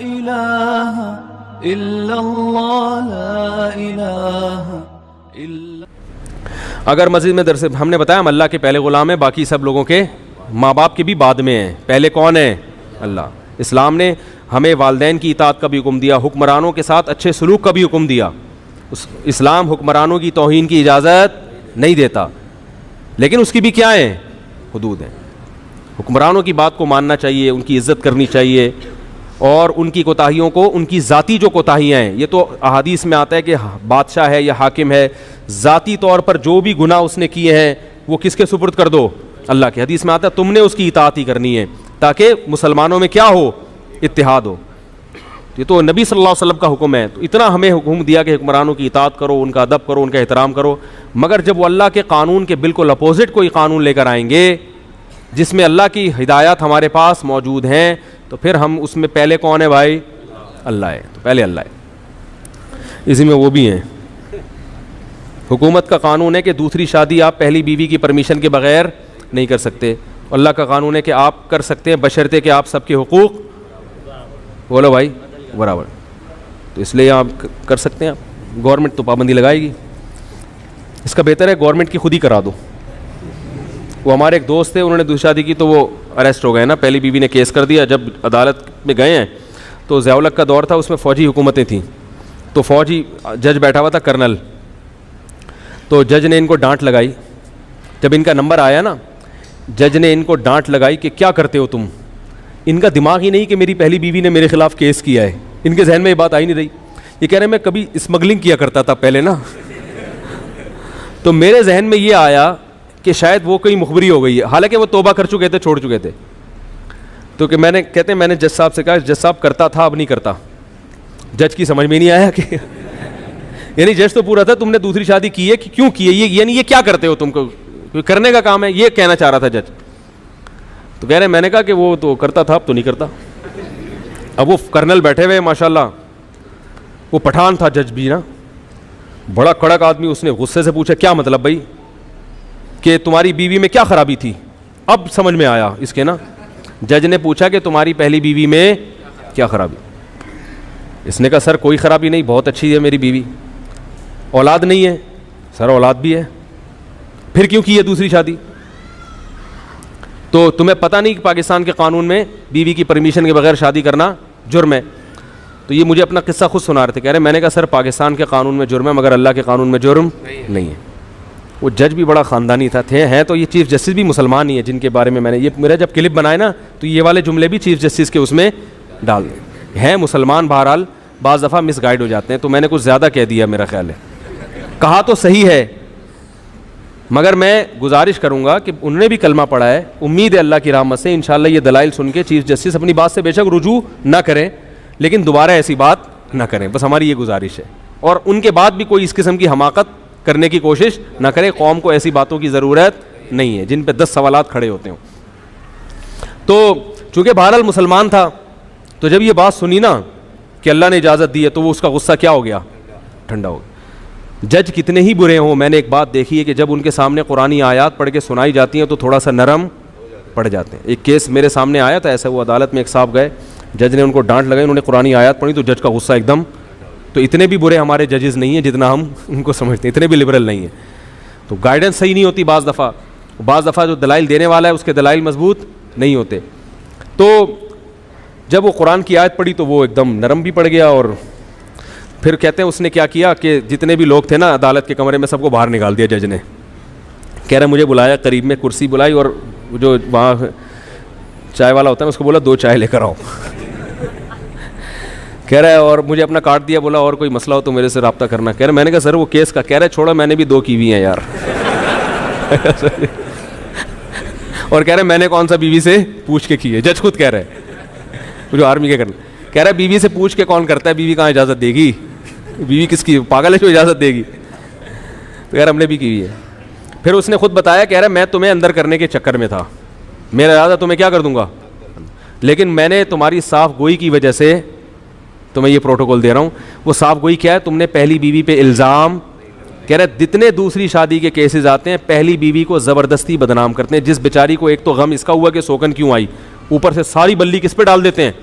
इलाहा इल्लल्लाह ला इलाहा इल्ला। अगर मस्जिद में दरस, हमने बताया हम अल्लाह के पहले ग़ुलाम हैं, बाकी सब लोगों के माँ बाप के भी बाद में हैं। पहले कौन है? अल्लाह। इस्लाम ने हमें वालिदैन की इताअत का भी हुक्म दिया, हुक्मरानों के साथ अच्छे सलूक का भी हुक्म दिया। इस्लाम हुक्मरानों की तौहीन की इजाज़त नहीं देता, लेकिन उसकी भी क्या है? हुदूद हैं। हुक्मरानों की बात को मानना चाहिए, उनकी इज़्ज़त करनी चाहिए, और उनकी कोताहियों को, उनकी ज़ाती जो कोताहियाँ हैं, ये तो अहादीस में आता है कि बादशाह है या हाकिम है, ज़ाती तौर पर जो भी गुनाह उसने किए हैं वो किसके सुपुर्द कर दो? अल्लाह के। हदीस में आता है तुमने उसकी इताअत ही करनी है, ताकि मुसलमानों में क्या हो? इत्तिहाद हो। ये तो नबी सल्लल्लाहु अलैहि वसल्लम का हुक्म है। तो इतना हमें हुक्म दिया कि हुक्मरानों की इताअत करो, उनका अदब करो, उनका एहतराम करो। मगर जब वो अल्लाह के कानून के बिल्कुल अपोजिट कोई कानून लेकर आएंगे जिसमें अल्लाह की हिदायत हमारे पास मौजूद हैं, तो फिर हम उसमें पहले कौन है भाई? अल्लाह है। तो पहले अल्लाह है। इसी में वो भी हैं। हुकूमत का कानून है कि दूसरी शादी आप पहली बीवी की परमिशन के बगैर नहीं कर सकते। अल्लाह का कानून है कि आप कर सकते हैं, बशर्ते कि आप सबके हुकूक, बोलो भाई, बराबर। तो इसलिए आप कर सकते हैं। आप गवर्नमेंट तो पाबंदी लगाएगी, इसका बेहतर है गवर्नमेंट की खुद ही करा दो। वो हमारे एक दोस्त थे, उन्होंने दूसरी शादी की तो वो अरेस्ट हो गए ना। पहली बीवी ने केस कर दिया। जब अदालत में गए हैं तो ज़िया-उल-हक का दौर था, उसमें फ़ौजी हुकूमतें थीं। तो फ़ौजी जज बैठा हुआ था, कर्नल। तो जज ने इनको डांट लगाई। जब इनका नंबर आया ना, जज ने इनको डांट लगाई कि क्या करते हो तुम। इनका दिमाग ही नहीं कि मेरी पहली बीवी ने मेरे खिलाफ केस किया है। इनके जहन में ये बात आई नहीं रही। ये कह रहे मैं कभी स्मगलिंग किया करता था पहले ना, तो मेरे जहन में ये आया कि शायद वो कोई मुखबरी हो गई है। हालांकि वो तौबा कर चुके थे, छोड़ चुके थे। तो कि मैंने जज साहब से कहा, जज साहब करता था, अब नहीं करता। जज की समझ में नहीं आया कि यानी जज तो पूरा था, तुमने दूसरी शादी की है कि क्यों की है, ये यानी ये क्या करते हो, तुमको करने का काम है, ये कहना चाह रहा था जज। तो कह रहे मैंने कहा कि वो तो करता था, अब तो नहीं करता। अब वो कर्नल बैठे हुए माशाल्लाह, वो पठान था जज भी ना, बड़ा कड़क आदमी। उसने गुस्से से पूछा क्या मतलब भाई, कि तुम्हारी बीवी में क्या खराबी थी? अब समझ में आया इसके ना। जज ने पूछा कि तुम्हारी पहली बीवी में क्या खराबी? इसने कहा सर कोई खराबी नहीं, बहुत अच्छी है मेरी बीवी, औलाद नहीं है। सर औलाद भी है, फिर क्यों की है दूसरी शादी? तो तुम्हें पता नहीं कि पाकिस्तान के कानून में बीवी की परमिशन के बगैर शादी करना जुर्म है? तो ये मुझे अपना किस्सा खुद सुना रहे थे। कह रहे मैंने कहा सर पाकिस्तान के कानून में जुर्म है, मगर अल्लाह के कानून में जुर्म नहीं है। वो जज भी बड़ा ख़ानदानी था, थे हैं तो ये चीफ़ जस्टिस भी मुसलमान ही है, जिनके बारे में मैंने ये मेरा जब क्लिप बनाए ना, तो ये वाले जुमले भी चीफ़ जस्टिस के उसमें डाल दें। हैं मुसलमान, बहरहाल बाज़ दफ़ा मिसगाइड हो जाते हैं। तो मैंने कुछ ज़्यादा कह दिया, मेरा ख्याल है। कहा तो सही है, मगर मैं गुजारिश करूँगा कि उन्होंने भी कलमा पढ़ा है। उम्मीद है अल्लाह की रहमत से इंशाअल्लाह ये दलाइल सुन के चीफ़ जस्टिस अपनी बात से बेशक रुजू ना करें, लेकिन दोबारा ऐसी बात ना करें, बस हमारी ये गुजारिश है। और उनके बाद भी कोई इस किस्म की हमाकत करने की कोशिश ना करें। कौम को ऐसी बातों की ज़रूरत नहीं है जिन पे 10 सवालात खड़े होते हों। तो चूँकि बहरहाल मुसलमान था, तो जब ये बात सुनी ना कि अल्लाह ने इजाज़त दी है, तो वो उसका गुस्सा क्या हो गया? ठंडा हो गया। जज कितने ही बुरे हों, मैंने एक बात देखी है कि जब उनके सामने कुरानी आयात पढ़ के सुनाई जाती हैं तो थोड़ा सा नरम पड़ जाते हैं। एक केस मेरे सामने आया था ऐसा, वो अदालत में एक साहब गए, जज ने उनको डांट लगाई, उन्होंने कुरानी आयात पढ़ी तो जज का गुस्सा एकदम। तो इतने भी बुरे हमारे जजेस नहीं हैं जितना हम उनको समझते हैं, इतने भी लिबरल नहीं हैं। तो गाइडेंस सही नहीं होती बाज़ दफ़ा जो दलाइल देने वाला है उसके दलाइल मजबूत नहीं होते। तो जब वो कुरान की आयत पढ़ी तो वो एकदम नरम भी पड़ गया। और फिर कहते हैं उसने क्या किया कि जितने भी लोग थे ना अदालत के कमरे में, सबको बाहर निकाल दिया जज ने। कह रहा मुझे बुलाया, करीब में कुर्सी बुलाई और जो वहाँ चाय वाला होता है उसको बोला 2 चाय लेकर आओ। कह रहा है और मुझे अपना कार्ड दिया, बोला और कोई मसला हो तो मेरे से रब्ता करना। कह रहा मैंने कहा सर वो केस का। कह रहा है छोड़ो मैंने भी 2 की हुई हैं यार। और कह रहे मैंने कौन सा बीवी से पूछ के की है? जज खुद कह रहे हैं, जो आर्मी के करना। कह रहा है बीवी से पूछ के कौन करता है, बीवी कहाँ इजाज़त देगी? बीवी किसकी, पागल है जो इजाज़त देगी? तो यार हमने भी की हुई है। फिर उसने खुद बताया, कह रहा मैं तुम्हें अंदर करने के चक्कर में था, मेरा इरादा तुम्हें क्या कर दूंगा, लेकिन मैंने तुम्हारी साफ गोई की वजह से तुम्हें ये प्रोटोकॉल दे रहा हूँ। वो साफ गोई क्या है? तुमने पहली बीवी पे इल्ज़ाम, कह रहे जितने दूसरी शादी के केसेस आते हैं पहली बीवी को ज़बरदस्ती बदनाम करते हैं। जिस बेचारी को एक तो गम इसका हुआ कि सोकन क्यों आई, ऊपर से सारी बल्ली किस पे डाल देते हैं?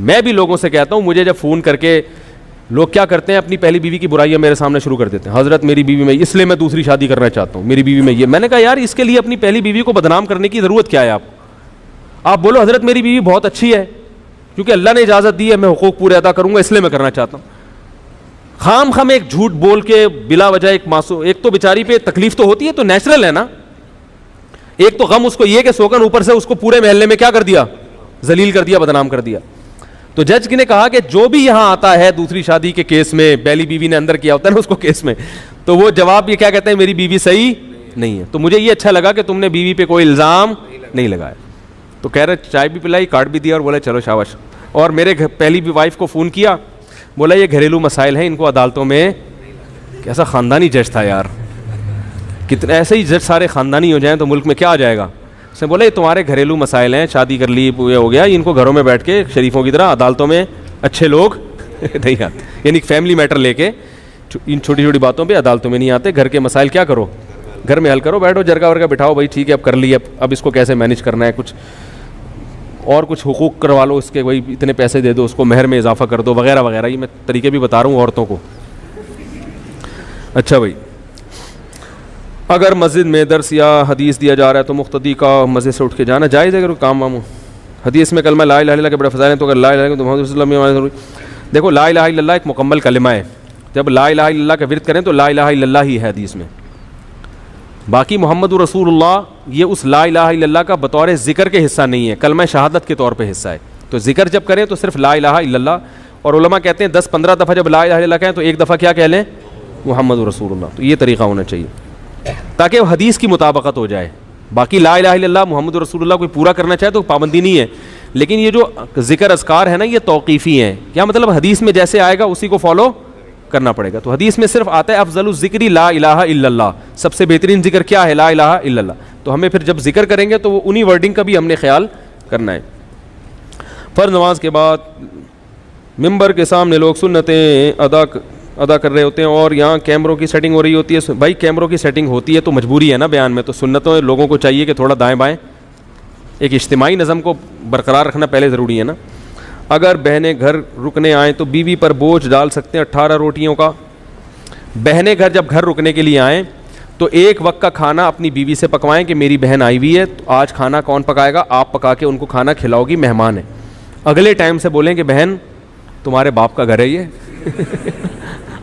मैं भी लोगों से कहता हूँ, मुझे जब फ़ोन करके लोग क्या करते हैं, अपनी पहली बीवी की बुराइयां मेरे सामने शुरू कर देते हैं। हज़रत मेरी बीवी में इसलिए मैं दूसरी शादी करना चाहता हूँ, मेरी बीवी में ये। मैंने कहा यार इसके लिए अपनी पहली बीवी को बदनाम करने की ज़रूरत क्या है आपको? आप बोलो हज़रत मेरी बीवी बहुत अच्छी है, क्योंकि अल्लाह ने इजाज़त दी है, मैं हुकूक पूरे अदा करूँगा इसलिए मैं करना चाहता हूँ। खाम एक झूठ बोल के बिला वजह एक मासूम, एक तो बेचारी पे तकलीफ तो होती है, तो नेचुरल है ना। एक तो गम उसको ये कि सोकन ऊपर से उसको पूरे महल्ले में क्या कर दिया, जलील कर दिया, बदनाम कर दिया। तो जज ने कहा कि जो भी यहां आता है दूसरी शादी के केस में, पहली बीवी ने अंदर किया होता है ना उसको केस में, तो वो जवाब ये क्या कहते हैं, मेरी बीवी सही नहीं है। तो मुझे ये अच्छा लगा कि तुमने बीवी पे कोई इल्ज़ाम नहीं लगाया। तो कह रहे चाय भी पिलाई, कार्ड भी दिया और बोले चलो शाबाश। और मेरे पहली वाइफ को फ़ोन किया, बोला ये घरेलू मसाइल हैं, इनको अदालतों में। कैसा ख़ानदानी जज था यार, कितने ऐसे ही जज सारे ख़ानदानी हो जाएं तो मुल्क में क्या आ जाएगा। उसने बोला ये तुम्हारे घरेलू मसाइल हैं, शादी कर ली ये हो गया, इनको घरों में बैठ के शरीफों की तरह, अदालतों में अच्छे लोग नहीं आते। यानी फैमिली मैटर लेके इन छोटी छोटी बातों पे अदालतों में नहीं आते। घर के मसाइल क्या करो, घर में हल करो, बैठो जरगा वर्गा बिठाओ, भाई ठीक है अब कर लिया, अब इसको कैसे मैनेज करना है, कुछ और कुछ हुकूक करवा लो इसके, भाई इतने पैसे दे दो उसको, महर में इजाफा कर दो वगैरह वगैरह। ये मैं तरीके भी बता रहा हूँ औरतों को। अच्छा भाई, अगर मस्जिद में दर्स या हदीस दिया जा रहा है तो मुख्तदी का मस्जिद से उठ के जाना जायज़ है अगर काम वाम हो। हदीस में कलमा ला इलाहा इल्लल्लाह के बड़े फ़ज़ाइल हैं, तो अगर ला इलाहा इल्लल्लाह तो मोहम्मद रसूलुल्लाह में देखो, ला इलाहा इल्लल्लाह एक मुकम्मल कलिमा है। जब ला इलाहा इल्लल्लाह का विर्द करें तो ला इलाहा इल्लल्लाह ही है हदीस में। बाकी मोहम्मद रसूलुल्लाह ये उस ला इलाहा इल्लल्लाह का बतौर ज़िक्र के हिस्सा नहीं है, कलमा शहादत के तौर पे हिस्सा है। तो ज़िक्र जब करें तो सिर्फ ला इलाहा इल्लल्लाह, और उलमा कहते हैं 10-15 दफ़ा जब ला इलाहा इल्लल्लाह कहें तो एक दफ़ा क्या कह लें, मोहम्मद रसूलुल्लाह। तो ये तरीक़ा होना चाहिए ताकि हदीस की मुताबकत हो जाए। बाकी ला इलाहा इल्लल्लाह मोहम्मद रसूलुल्लाह कोई पूरा करना चाहे तो पाबंदी नहीं है, लेकिन ये जो ज़िक्र अज़कार है ना ये तौक़ीफ़ी हैं। क्या मतलब, हदीस में जैसे आएगा उसी को फॉलो करना पड़ेगा। तो हदीस में सिर्फ आता है अफ़ज़लु ज़िक्री ला इलाहा इल्लल्लाह, सबसे बेहतरीन जिक्र क्या है, ला इलाहा इल्लल्लाह। तो हमें फिर जब जिक्र करेंगे तो वो उन्हीं वर्डिंग का भी हमने ख्याल करना है। फ़र्ज़ नमाज के बाद मिंबर के सामने लोग सुन्नतें अदा कर रहे होते हैं और यहाँ कैमरों की सेटिंग हो रही होती है। भाई कैमरों की सेटिंग होती है तो मजबूरी है ना बयान में, तो सुन्नतों लोगों को चाहिए कि थोड़ा दाएँ बाएँ, एक इज्तिमाई नज़म को बरकरार रखना पहले ज़रूरी है ना। अगर बहनें घर रुकने आएँ तो बीवी पर बोझ डाल सकते हैं 18 रोटियों का। बहनें घर जब घर रुकने के लिए आएँ तो एक वक्त का खाना अपनी बीवी से पकवाएं कि मेरी बहन आई हुई है, तो आज खाना कौन पकाएगा, आप पका के उनको खाना खिलाओगी, मेहमान है। अगले टाइम से बोलें कि बहन तुम्हारे बाप का घर है ये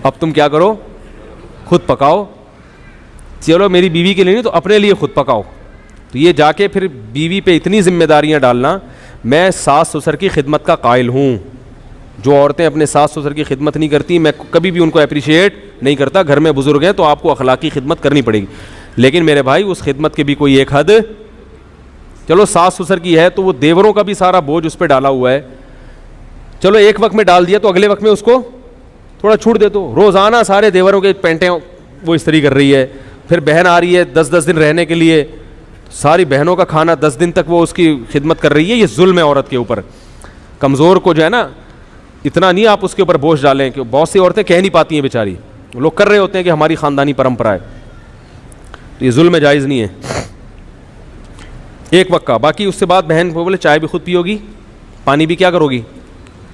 अब तुम क्या करो, खुद पकाओ। चलो मेरी बीवी के लिए नहीं तो अपने लिए खुद पकाओ। तो ये जाके फिर बीवी पे इतनी जिम्मेदारियां डालना। मैं सास ससुर की खिदमत का कायल हूँ। जो औरतें अपने सास ससुर की खिदमत नहीं करती, मैं कभी भी उनको अप्रिशिएट नहीं करता। घर में बुजुर्ग हैं तो आपको अखलाकी खिदमत करनी पड़ेगी, लेकिन मेरे भाई उस खिदमत की भी कोई एक हद। चलो सास ससुर की है तो वो देवरों का भी सारा बोझ उस पर डाला हुआ है। चलो एक वक्त में डाल दिया तो अगले वक्त में उसको थोड़ा छूट दे दो। रोज़ाना सारे देवरों के पेंटें वो इस्त्री कर रही है, फिर बहन आ रही है 10-10 दिन रहने के लिए, सारी बहनों का खाना 10 दिन तक वो उसकी खिदमत कर रही है। ये जुल्म है औरत के ऊपर। कमज़ोर को जो है ना, इतना नहीं आप उसके ऊपर बोझ डालें कि बहुत सी औरतें कह नहीं पाती हैं बेचारी, लोग कर रहे होते हैं कि हमारी ख़ानदानी परंपरा है, तो ये जुल्म जायज़ नहीं है। एक वक्त का, बाकी उससे बाद बहन को बोले चाय भी खुद पियोगी, पानी भी क्या करोगी।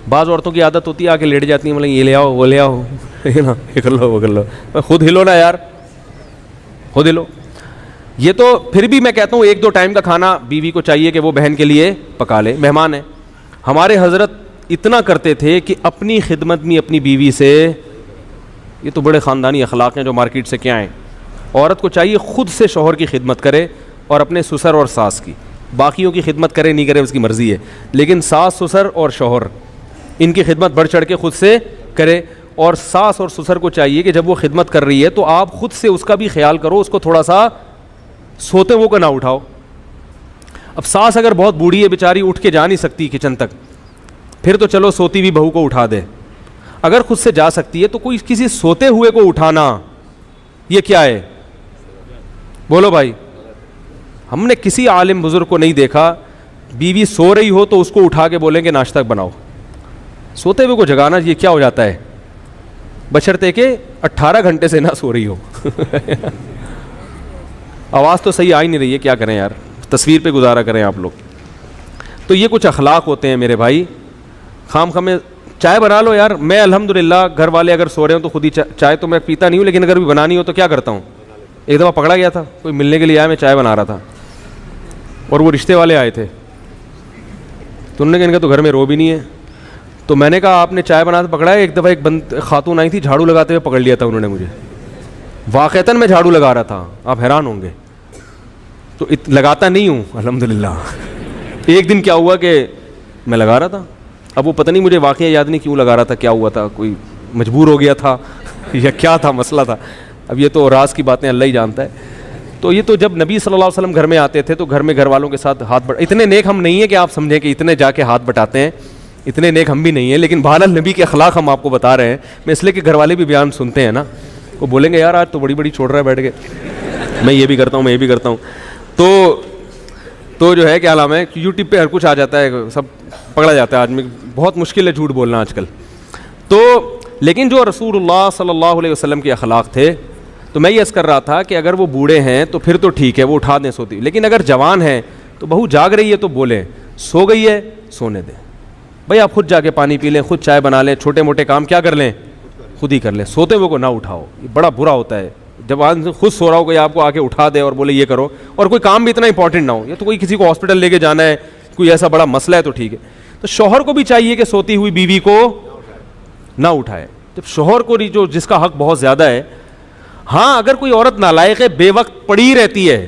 बाज़ औरतों की आदत होती है आके लेट जाती है, मतलब ये ले आओ वो ले आओ है ना, ये कर लो वो कर लो। खुद हिलो ना यार, खुद हिलो। ये तो फिर भी मैं कहता हूँ 1-2 टाइम का खाना बीवी को चाहिए कि वो बहन के लिए पका ले, मेहमान है। हमारे हज़रत इतना करते थे कि अपनी खिदमत में अपनी बीवी से, ये तो बड़े ख़ानदानी अखलाक हैं जो मार्केट से क्या हैं। औरत को चाहिए खुद से शौहर की खिदमत करे और अपने ससुर और सास की, बाकियों की खिदमत करे नहीं करे उसकी मर्ज़ी है, लेकिन सास ससुर और शौहर इनकी खिदमत बढ़ चढ़ के खुद से करे। और सास और ससुर को चाहिए कि जब वो खिदमत कर रही है तो आप खुद से उसका भी ख्याल करो, उसको थोड़ा सा सोते वो को ना उठाओ। अब सास अगर बहुत बूढ़ी है बेचारी, उठ के जा नहीं सकती किचन तक, फिर तो चलो सोती हुई बहू को उठा दे। अगर खुद से जा सकती है तो कोई किसी सोते हुए को उठाना ये क्या है, बोलो भाई। हमने किसी आलिम बुजुर्ग को नहीं देखा बीवी सो रही हो तो उसको उठा के बोलेंगे नाश्ता बनाओ। सोते हुए को जगाना ये क्या हो जाता है, बशर्ते के 18 घंटे से ना सो रही हो आवाज़ तो सही आ ही नहीं रही है, क्या करें यार, तस्वीर पे गुजारा करें आप लोग। तो ये कुछ अखलाक होते हैं मेरे भाई, खाम में चाय बना लो यार। मैं अल्हम्दुलिल्लाह घर वाले अगर सो रहे हो तो खुद ही चाय तो मैं पीता नहीं हूँ, लेकिन अगर भी बनानी हो तो क्या करता हूँ। एक दफ़ा पकड़ा गया था, कोई मिलने के लिए आया, मैं चाय बना रहा था और वो रिश्ते वाले आए थे, तो उन्होंने कहा इनका तो घर में रो भी नहीं है। तो मैंने कहा आपने चाय बनाते पकड़ा है। एक दफ़ा एक खातून आई थी, झाड़ू लगाते हुए पकड़ लिया था उन्होंने मुझे, वाक़तन मैं झाड़ू लगा रहा था, आप हैरान होंगे। तो लगाता नहीं हूँ अल्हम्दुलिल्लाह। एक दिन क्या हुआ कि मैं लगा रहा था, अब वो पता नहीं, मुझे वाक़या याद नहीं क्यों लगा रहा था, क्या हुआ था, कोई मजबूर हो गया था या क्या था मसला था, अब ये तो राज की बातें अल्लाह ही जानता है। तो ये तो जब नबी सल्लल्लाहु अलैहि वसल्लम घर में आते थे तो घर में घर वालों के साथ हाथ बट, इतने नेक हम नहीं है कि आप समझें कि इतने जाके हाथ बटाते हैं, इतने नेक हम भी नहीं है, लेकिन बहरहाल नबी के अखलाक हम आपको बता रहे हैं। मैं इसलिए कि घर वाले भी बयान सुनते हैं ना, वो बोलेंगे यार आज तो बड़ी बड़ी छोड़ रहा है बैठ के, मैं ये भी करता हूँ, मैं ये भी करता हूँ। तो जो है क्या नाम है, यूट्यूब पे हर कुछ आ जाता है, सब पकड़ा जाता है आदमी, बहुत मुश्किल है झूठ बोलना आजकल। तो लेकिन जो रसूलुल्लाह सल्लल्लाहु अलैहि वसल्लम के अखलाक थे, तो मैं ये अर्ज़ कर रहा था कि अगर वो बूढ़े हैं तो फिर तो ठीक है, वो उठा दें सोती, लेकिन अगर जवान हैं तो बहू जाग रही है तो बोले, सो गई है सोने दें भाई, आप खुद जाके पानी पी लें, खुद चाय बना लें, छोटे मोटे काम क्या कर लें, खुद ही कर लें, सोते हुए को ना उठाओ। ये बड़ा बुरा होता है जब आदमी खुद सो रहा हो, कोई आपको आके उठा दे और बोले ये करो, और कोई काम भी इतना इंपॉर्टेंट ना हो, या तो कोई किसी को हॉस्पिटल लेके जाना है, कोई ऐसा बड़ा मसला है तो ठीक है। तो शौहर को भी चाहिए कि सोती हुई बीवी को ना उठाए, जब शौहर को जो जिसका हक बहुत ज़्यादा है। हाँ, अगर कोई औरत नालायक है, बेवक्त पड़ी रहती है,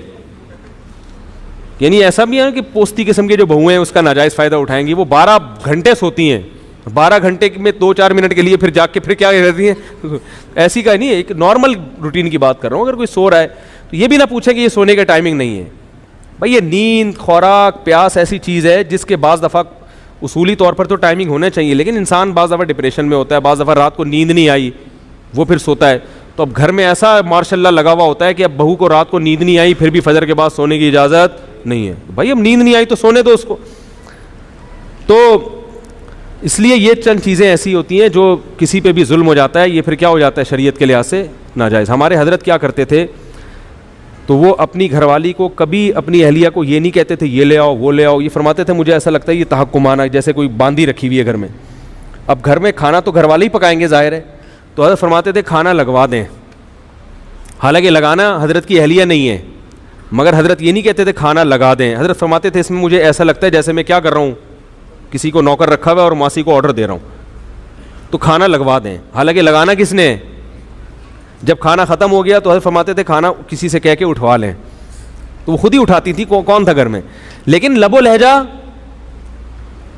यानी ऐसा भी है कि पोस्ती किस्म के जो बहुएं हैं उसका नाजायज़ फ़ायदा उठाएंगी, वो 12 घंटे सोती हैं, 12 घंटे में 2-4 मिनट के लिए फिर जाग के फिर क्या रहती हैं, ऐसी का नहीं है, एक नॉर्मल रूटीन की बात कर रहा हूँ। अगर कोई सो रहा है तो ये भी ना पूछे कि ये सोने का टाइमिंग नहीं है भाई, ये नींद, खुराक, प्यास ऐसी चीज़ है जिसके बाज़ दफ़ा उसूली तौर पर तो टाइमिंग होना चाहिए, लेकिन इंसान बाज़ दफ़ा डिप्रेशन में होता है, बाज़ दफ़ा रात को नींद नहीं आई वो फिर सोता है। तो अब घर में ऐसा माशाल्लाह लगा हुआ होता है कि अब बहू को रात को नींद नहीं आई फिर भी फजर के बाद सोने की इजाज़त नहीं है, भाई अब नींद नहीं आई तो सोने दो उसको। तो इसलिए ये चंद चीज़ें ऐसी होती हैं जो किसी पे भी जुल्म हो जाता है, ये फिर क्या हो जाता है शरीयत के लिहाज से नाजायज़। हमारे हज़रत क्या करते थे, तो वो अपनी घरवाली को कभी अपनी अहलिया को ये नहीं कहते थे ये ले आओ वो ले आओ, ये फरमाते थे मुझे ऐसा लगता है ये तहक्कुमाना, जैसे कोई बांदी रखी हुई है घर में। अब घर में खाना तो घर वाले ही पकाएंगे ज़ाहिर है, तो हज़रत फरमाते थे खाना लगवा दें, हालांकि लगाना हज़रत की अहलिया नहीं है, मगर हज़रत ये नहीं कहते थे खाना लगा दें। हज़रत फरमाते थे इसमें मुझे ऐसा लगता है जैसे मैं क्या कर रहा हूँ, किसी को नौकर रखा हुआ है और मासी को ऑर्डर दे रहा हूँ, तो खाना लगवा दें। हालांकि लगाना किसने है, जब खाना ख़त्म हो गया तो हज़रत फरमाते थे खाना किसी से कह के उठवा लें, तो वो खुद ही उठाती थी, कौन था घर में, लेकिन लबो लहजा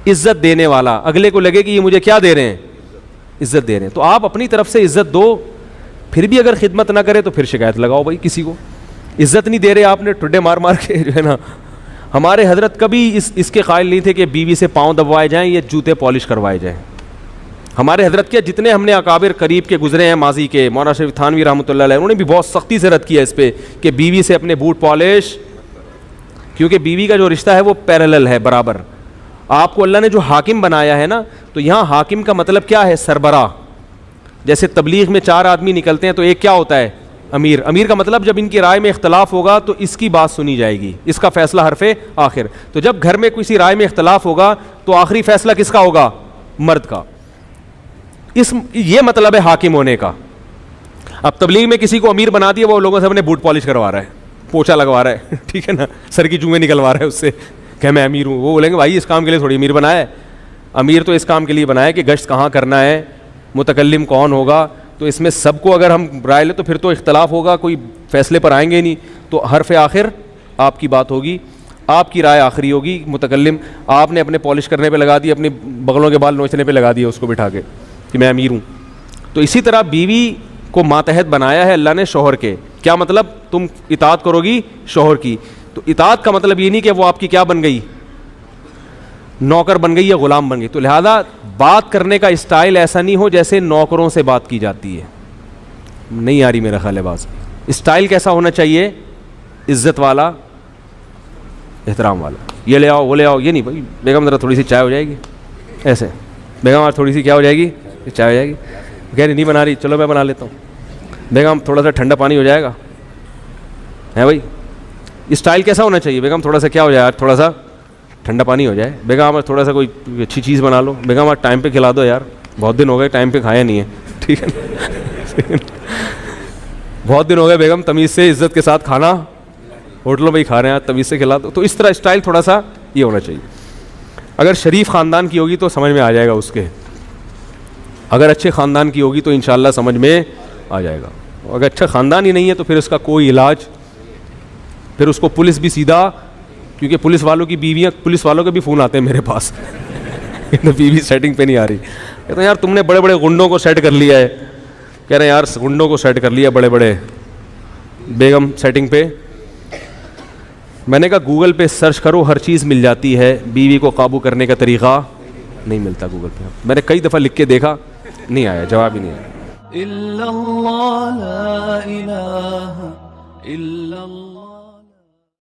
इज़्ज़त देने वाला, अगले को लगे कि ये मुझे क्या दे रहे हैं, इज़्ज़त दे रहे हैं। तो आप अपनी तरफ से इज़्ज़त दो, फिर भी अगर खिदमत ना करे तो फिर शिकायत लगाओ भाई, किसी को इज़्ज़त नहीं दे रहे आपने, टुड्डे मार मार के जो है ना। हमारे हज़रत कभी इसके कायल नहीं थे कि बीवी से पाँव दबवाए जाएँ या जूते पॉलिश करवाए जाएँ। हमारे हज़रत के जितने हमने अकाबिर करीब के गुजरे हैं माजी के, मौलाना शरीफ थानवी रहमतुल्लाह अलैह, उन्होंने भी बहुत सख्ती से रद्द किया इस पर कि बीवी से अपने बूट पॉलिश, क्योंकि बीवी का जो रिश्ता है वो पैरेलल है, बराबर। आपको अल्लाह ने जो हाकिम बनाया है ना, तो यहाँ हाकिम का मतलब क्या है, सरबराह। जैसे तबलीग में 4 आदमी निकलते हैं तो एक क्या होता है, अमीर। अमीर का मतलब जब इनकी राय में इख्तलाफ होगा तो इसकी बात सुनी जाएगी, इसका फैसला हरफे आखिर। तो जब घर में किसी राय में इख्तलाफ होगा तो आखिरी फैसला किसका होगा, मर्द का। ये मतलब है हाकिम होने का। अब तबलीग में किसी को अमीर बना दिया, वो लोगों से अपने बूट पॉलिश करवा रहा है, पोछा लगवा रहा है ठीक है ना, सर की चूंगे निकलवा रहा है उससे, क्या मैं अमीर हूँ। वो बोलेंगे भाई इस काम के लिए थोड़ी अमीर बनाया है, अमीर तो इस काम के लिए बनाया कि गश्त कहाँ करना है, मुतकल्लिम कौन होगा। तो इसमें सबको अगर हम राय लें तो फिर तो इख्तलाफ होगा, कोई फैसले पर आएंगे नहीं। तो हरफ आखिर आपकी बात होगी, आपकी राय आखिरी होगी। मुतकल्लिम आपने अपने पॉलिश करने पे लगा दी, अपने बगलों के बाल नोचने पे लगा दिया उसको बिठा के कि मैं अमीर हूँ। तो इसी तरह बीवी को मातहत बनाया है अल्लाह ने शौहर के। क्या मतलब, तुम इताअत करोगी शौहर की। तो इताअत का मतलब ये नहीं कि वो आपकी क्या बन गई, नौकर बन गई या ग़ुलाम बन गई। तो लिहाजा बात करने का स्टाइल ऐसा नहीं हो जैसे नौकरों से बात की जाती है। नहीं आ रही मेरा ख्याल है बात। स्टाइल कैसा होना चाहिए, इज़्ज़त वाला, एहतराम वाला। ये ले आओ वो ले आओ, ये नहीं भाई बेगम ज़रा थोड़ी सी चाय हो जाएगी, ऐसे बेगम आज थोड़ी सी क्या हो जाएगी, चाय हो जाएगी। कह रही नहीं बना रही, चलो मैं बना लेता हूँ। बेगम थोड़ा सा ठंडा पानी हो जाएगा, है भाई। स्टाइल कैसा होना चाहिए, बेगम थोड़ा सा क्या हो जाए, थोड़ा सा ठंडा पानी हो जाए। बेगम आज थोड़ा सा कोई अच्छी चीज़ बना लो, बेगम आज टाइम पे खिला दो यार, बहुत दिन हो गए टाइम पे खाया नहीं है, ठीक है ना बहुत दिन हो गए बेगम, तमीज़ से इज़्ज़त के साथ खाना होटलों में ही खा रहे हैं, आज तमीज़ से खिला दो। तो इस तरह स्टाइल थोड़ा सा ये होना चाहिए। अगर शरीफ ख़ानदान की होगी तो समझ में आ जाएगा उसके, अगर अच्छे ख़ानदान की होगी तो इंशाअल्लाह समझ में आ जाएगा। अगर अच्छा ख़ानदान ही नहीं है तो फिर उसका कोई इलाज, फिर उसको पुलिस भी सीधा, क्योंकि पुलिस वालों की बीवियाँ, पुलिस वालों के भी फ़ोन आते हैं मेरे पास तो बीवी सेटिंग पे नहीं आ रही, कहते हैं यार तुमने बड़े बड़े गुंडों को सेट कर लिया है, कह रहे हैं यार गुंडों को सेट कर लिया बड़े बड़े बेगम सेटिंग पे। मैंने कहा गूगल पे सर्च करो, हर चीज़ मिल जाती है, बीवी को काबू करने का तरीक़ा नहीं मिलता गूगल पे। मैंने कई दफ़ा लिख के देखा, नहीं आया, जवाब ही नहीं आया। इल्लल्लाह ला इलाहा इल्लल्लाह।